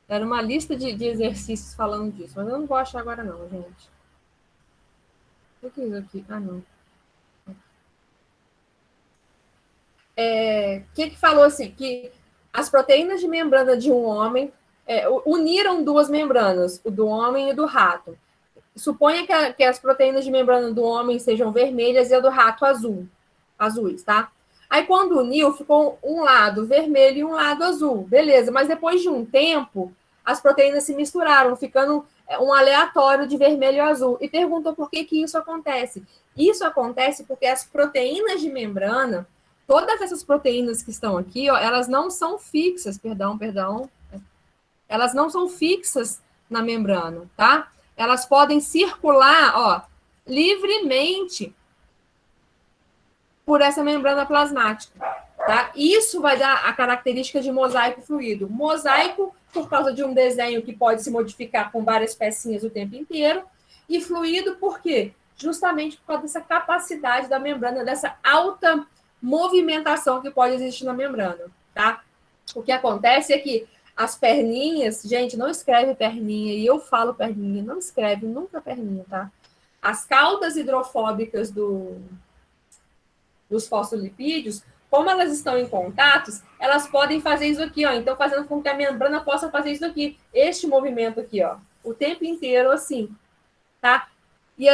Era uma lista de exercícios falando disso, mas eu não vou achar agora não, gente. O que é isso aqui? Ah, não. Que falou assim, que as proteínas de membrana de um homem uniram 2 membranas, o do homem e do rato. Suponha que as proteínas de membrana do homem sejam vermelhas e a do rato azuis, tá? Aí, quando uniu, ficou um lado vermelho e um lado azul. Beleza, mas depois de um tempo, as proteínas se misturaram, ficando um aleatório de vermelho e azul. E perguntou por que isso acontece. Isso acontece porque as proteínas de membrana, todas essas proteínas que estão aqui, ó, elas não são fixas, perdão. Elas não são fixas na membrana, tá? Elas podem circular, ó, livremente por essa membrana plasmática, tá? Isso vai dar a característica de mosaico fluido. Mosaico, por causa de um desenho que pode se modificar com várias pecinhas o tempo inteiro, e fluido por quê? Justamente por causa dessa capacidade da membrana, dessa alta movimentação que pode existir na membrana, tá? O que acontece é que as perninhas, gente, não escreve perninha, e eu falo perninha, não escreve nunca perninha, tá? As caudas hidrofóbicas dos fosfolipídios, como elas estão em contatos, elas podem fazer isso aqui, ó. Então, fazendo com que a membrana possa fazer isso aqui, este movimento aqui, ó, o tempo inteiro assim, tá? E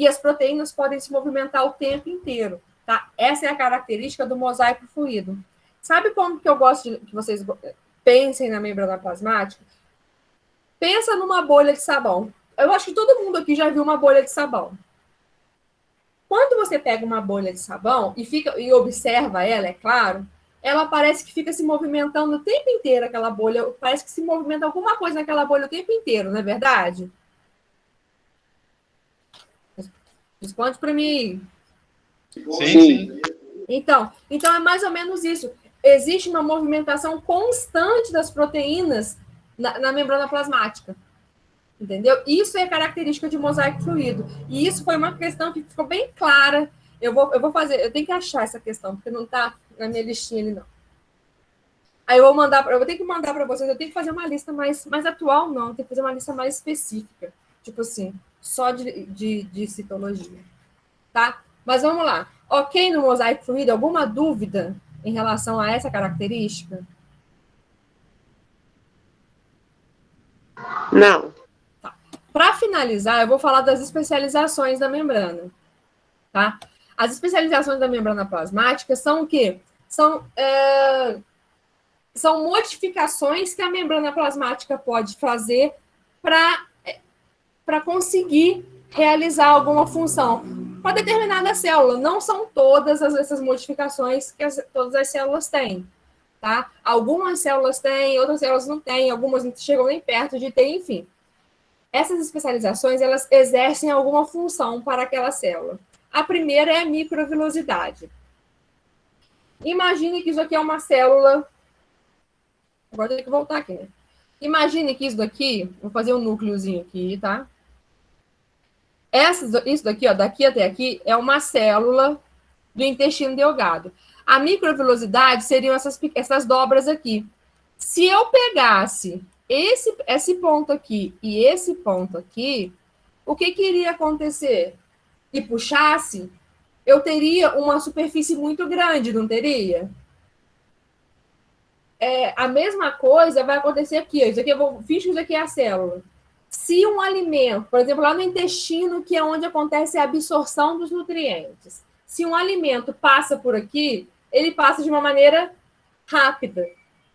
as proteínas podem se movimentar o tempo inteiro, tá? Essa é a característica do mosaico fluido. Sabe como que eu gosto que vocês pensem na membrana plasmática? Pensa numa bolha de sabão. Eu acho que todo mundo aqui já viu uma bolha de sabão. Quando você pega uma bolha de sabão e observa ela, é claro, ela parece que fica se movimentando o tempo inteiro, aquela bolha, parece que se movimenta alguma coisa naquela bolha o tempo inteiro, não é verdade? Responde para mim. Sim. Então é mais ou menos isso. Existe uma movimentação constante das proteínas na membrana plasmática. Entendeu? Isso é característica de mosaico fluido. E isso foi uma questão que ficou bem clara. Eu vou fazer, eu tenho que achar essa questão, porque não está na minha listinha ali, não. Aí eu vou ter que mandar para vocês, eu tenho que fazer uma lista mais atual, não, eu tenho que fazer uma lista mais específica. Tipo assim, só de citologia. Tá? Mas vamos lá. Ok no mosaico fluido, alguma dúvida em relação a essa característica? Não. Para finalizar, eu vou falar das especializações da membrana, tá? As especializações da membrana plasmática são o quê? São modificações que a membrana plasmática pode fazer para conseguir realizar alguma função para determinada célula. Não são todas essas modificações que todas as células têm, tá? Algumas células têm, outras células não têm, algumas não chegam nem perto de ter, enfim. Essas especializações, elas exercem alguma função para aquela célula. A primeira é a microvilosidade. Imagine que isso aqui é uma célula... Agora tem que voltar aqui, né? Imagine que isso daqui... Vou fazer um núcleozinho aqui, tá? Isso daqui, ó, daqui até aqui, é uma célula do intestino delgado. A microvilosidade seriam essas dobras aqui. Se eu pegasse esse ponto aqui e esse ponto aqui, o que iria acontecer? E puxasse, eu teria uma superfície muito grande, não teria? A mesma coisa vai acontecer aqui. Isso aqui finge que isso aqui é a célula. Se um alimento, por exemplo, lá no intestino, que é onde acontece a absorção dos nutrientes, se um alimento passa por aqui, ele passa de uma maneira rápida,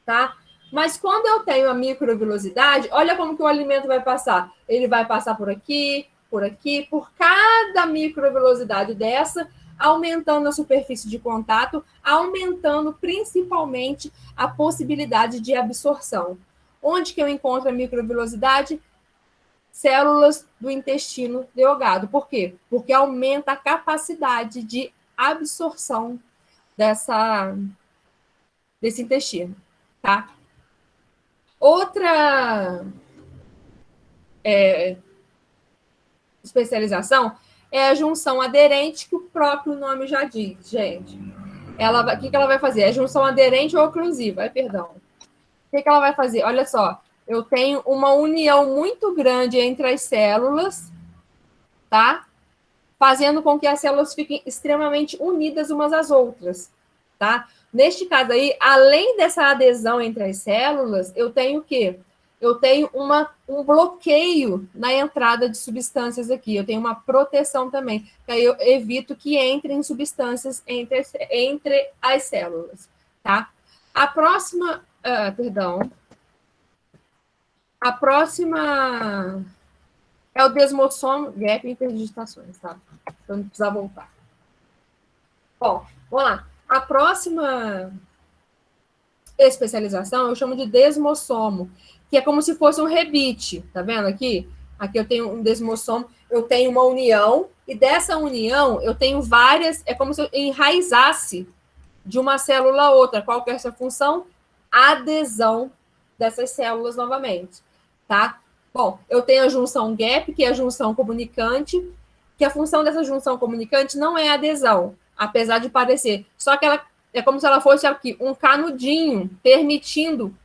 tá? Mas quando eu tenho a microvilosidade, olha como que o alimento vai passar. Ele vai passar por aqui, por cada microvilosidade dessa, aumentando a superfície de contato, aumentando principalmente a possibilidade de absorção. Onde que eu encontro a microvilosidade? Células do intestino delgado. Por quê? Porque aumenta a capacidade de absorção desse intestino, tá? Outra especialização é a junção aderente, que o próprio nome já diz, gente. O que ela vai fazer? É junção aderente ou oclusiva? Perdão. O que ela vai fazer? Olha só, eu tenho uma união muito grande entre as células, tá? Fazendo com que as células fiquem extremamente unidas umas às outras, tá? Neste caso aí, além dessa adesão entre as células, eu tenho o quê? Eu tenho um bloqueio na entrada de substâncias aqui. Eu tenho uma proteção também, que aí eu evito que entrem substâncias entre as células, tá? A próxima é o desmossomo gap interdigitações, tá? Então não precisa voltar. Bom, vamos lá. A próxima especialização eu chamo de desmossomo, que é como se fosse um rebite, tá vendo aqui? Aqui eu tenho um desmossomo, eu tenho uma união, e dessa união eu tenho várias, é como se eu enraizasse de uma célula a outra. Qual que é essa função? Adesão dessas células novamente, tá? Bom, eu tenho a junção gap, que é a junção comunicante, que a função dessa junção comunicante não é adesão, apesar de parecer, só que ela é como se ela fosse aqui um canudinho, permitindo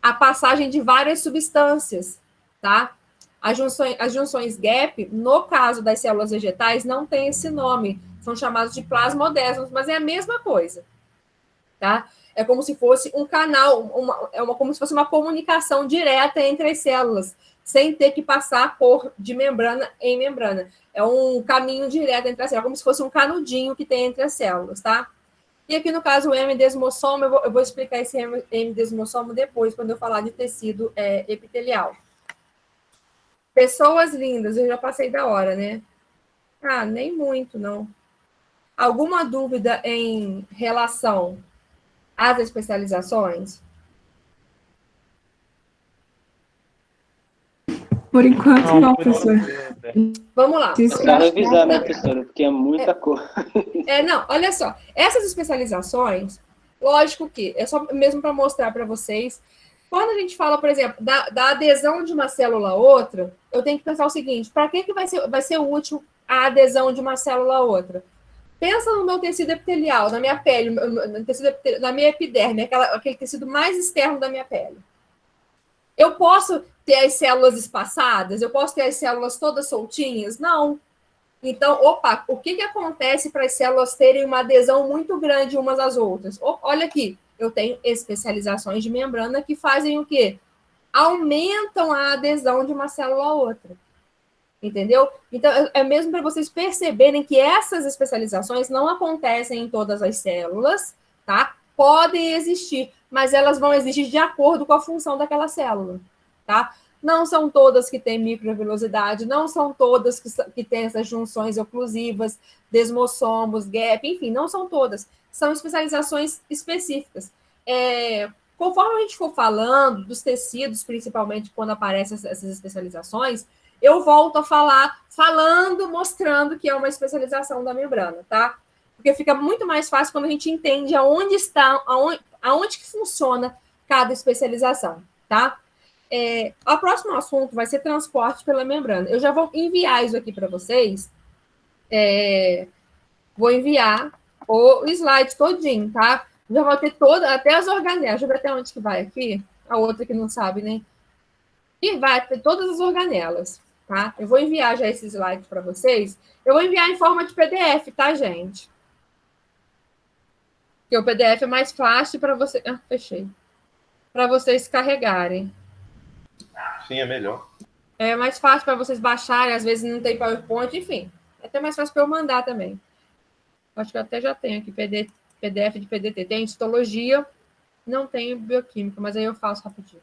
a passagem de várias substâncias, tá? As junções gap, no caso das células vegetais, não tem esse nome, são chamados de plasmodesmos, mas é a mesma coisa, tá? É como se fosse um canal, como se fosse uma comunicação direta entre as células, sem ter que passar de membrana em membrana. É um caminho direto entre as células, como se fosse um canudinho que tem entre as células, tá? E aqui, no caso, o M-desmossomo, eu vou explicar esse M-desmossomo depois, quando eu falar de tecido epitelial. Pessoas lindas, eu já passei da hora, né? Ah, nem muito, não. Alguma dúvida em relação às especializações? Por enquanto, não, professor. Vamos lá. Eu quero revisar, né, professora? Porque é muita coisa. Não, olha só. Essas especializações, lógico que, é só mesmo para mostrar para vocês, quando a gente fala, por exemplo, da adesão de uma célula a outra, eu tenho que pensar o seguinte, para que vai ser útil a adesão de uma célula a outra? Pensa no meu tecido epitelial, na minha pele, na minha epiderme, aquele tecido mais externo da minha pele. Eu posso ter as células espaçadas? Eu posso ter as células todas soltinhas? Não. Então, o que acontece para as células terem uma adesão muito grande umas às outras? Olha aqui, eu tenho especializações de membrana que fazem o quê? Aumentam a adesão de uma célula a outra. Entendeu? Então, é mesmo para vocês perceberem que essas especializações não acontecem em todas as células, tá? Podem existir, mas elas vão existir de acordo com a função daquela célula, tá? Não são todas que têm microvelocidade, não são todas que têm essas junções oclusivas, desmossomos, gap, enfim, não são todas. São especializações específicas. Conforme a gente for falando dos tecidos, principalmente quando aparecem essas especializações, eu volto a falar, mostrando que é uma especialização da membrana, tá? Porque fica muito mais fácil quando a gente entende aonde está, aonde que funciona cada especialização, tá? O próximo assunto vai ser transporte pela membrana. Eu já vou enviar isso aqui para vocês. Vou enviar o slide todinho, tá? Já vou ter até as organelas. Deixa eu ver até onde que vai aqui. A outra que não sabe, né? E vai ter todas as organelas, tá? Eu vou enviar já esse slide para vocês. Eu vou enviar em forma de PDF, tá, gente? Porque o PDF é mais fácil para você... fechei. Para vocês carregarem. Sim, é melhor. É mais fácil para vocês baixarem, às vezes não tem PowerPoint, enfim. É até mais fácil para eu mandar também. Acho que eu até já tenho aqui PDF de PDT. Tem histologia, não tenho bioquímica, mas aí eu faço rapidinho,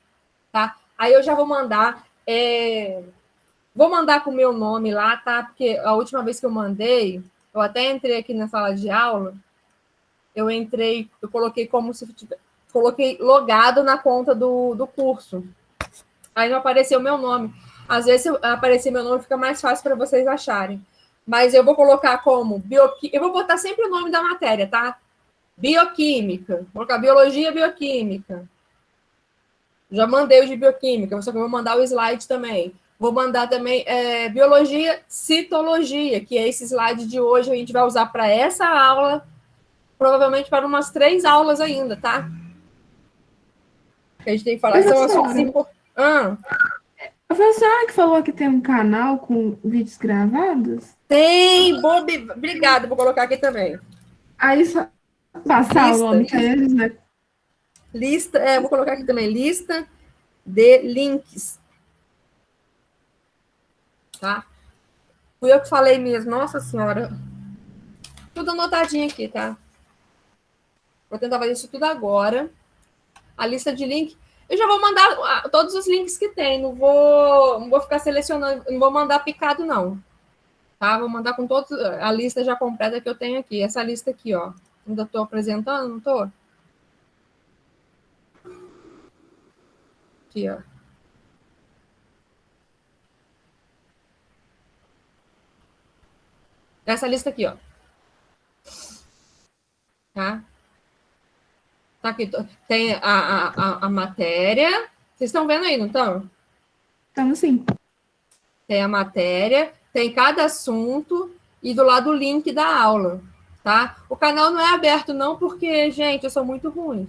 tá? Aí eu já vou mandar... Vou mandar com o meu nome lá, tá? Porque a última vez que eu mandei, eu até entrei aqui na sala de aula, eu coloquei como se coloquei logado na conta do curso. Aí não apareceu meu nome. Às vezes, se aparecer meu nome, fica mais fácil para vocês acharem. Mas eu vou colocar como bioquímica. Eu vou botar sempre o nome da matéria, tá? Bioquímica. Vou colocar biologia bioquímica. Já mandei o de bioquímica, só que eu vou mandar o slide também. Vou mandar também biologia citologia, que é esse slide de hoje, a gente vai usar para essa aula, provavelmente para umas 3 aulas ainda, tá? A gente tem que falar, são assuntos importantes. A professora que falou que tem um canal com vídeos gravados? Tem, Bob. Obrigada, vou colocar aqui também. Aí só passar o nome para eles, né? Lista, vou colocar aqui também, lista de links. Tá? Fui eu que falei mesmo, nossa senhora. Tudo anotadinho aqui, tá? Vou tentar fazer isso tudo agora. A lista de link. Eu já vou mandar todos os links que tem. Não vou ficar selecionando, não vou mandar picado, não. Tá? Vou mandar com todos a lista já completa que eu tenho aqui. Essa lista aqui, ó. Ainda estou apresentando, não estou? Aqui, ó. Essa lista aqui, ó. Tá? Tá aqui. Tem a matéria. Vocês estão vendo aí, não estão? Estamos sim. Tem a matéria, tem cada assunto e do lado o link da aula, tá? O canal não é aberto não, porque, gente, eu sou muito ruim.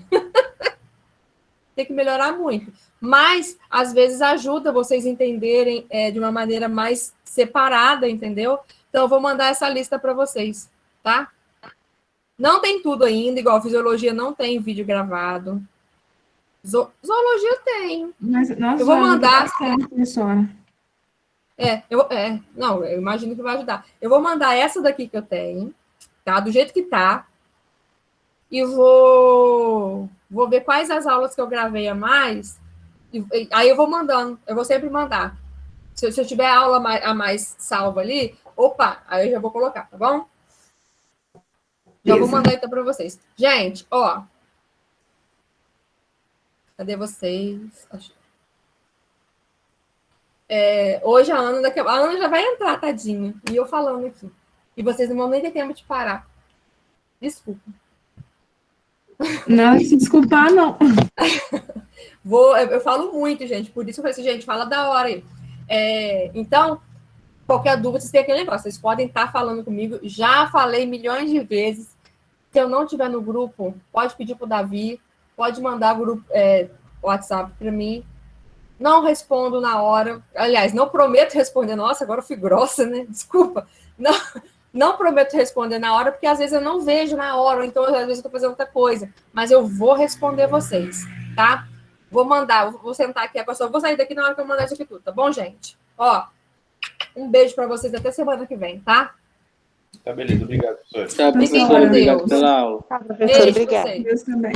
Tem que melhorar muito. Mas, às vezes, ajuda vocês entenderem de uma maneira mais separada, entendeu? Então, eu vou mandar essa lista para vocês, tá? Não tem tudo ainda, igual fisiologia não tem vídeo gravado. Zoologia tem. Mas, nossa, eu vou mandar... professora. Não, eu imagino que vai ajudar. Eu vou mandar essa daqui que eu tenho, tá? Do jeito que tá. E vou ver quais as aulas que eu gravei a mais. Aí eu vou mandando. Eu vou sempre mandar. Se eu tiver aula a mais salva ali, aí eu já vou colocar, tá bom? Já vou mandar então para vocês. Gente, ó. Cadê vocês? Hoje a Ana já vai entrar, tadinha. E eu falando aqui. E vocês não vão nem ter tempo de parar. Desculpa. Não, se desculpar, não. Eu falo muito, gente. Por isso eu falei assim, gente, fala da hora aí. Então, qualquer dúvida, vocês têm aquele negócio. Vocês podem estar falando comigo. Já falei milhões de vezes. Se eu não estiver no grupo, pode pedir para o Davi. Pode mandar grupo, WhatsApp para mim. Não respondo na hora. Aliás, não prometo responder. Nossa, agora eu fui grossa, né? Desculpa. Não prometo responder na hora, porque às vezes eu não vejo na hora, ou então às vezes eu estou fazendo outra coisa. Mas eu vou responder vocês, tá? Vou sentar aqui, vou sair daqui na hora que eu mandar isso aqui tudo, tá bom, gente? Ó, Um beijo para vocês até semana que vem, tá? Tá, beleza. Obrigado, professor. Tchau, Fiquem professora. com Obrigado Deus. pela aula. Tá, professor, Beijo pra obrigada. vocês. Deus também.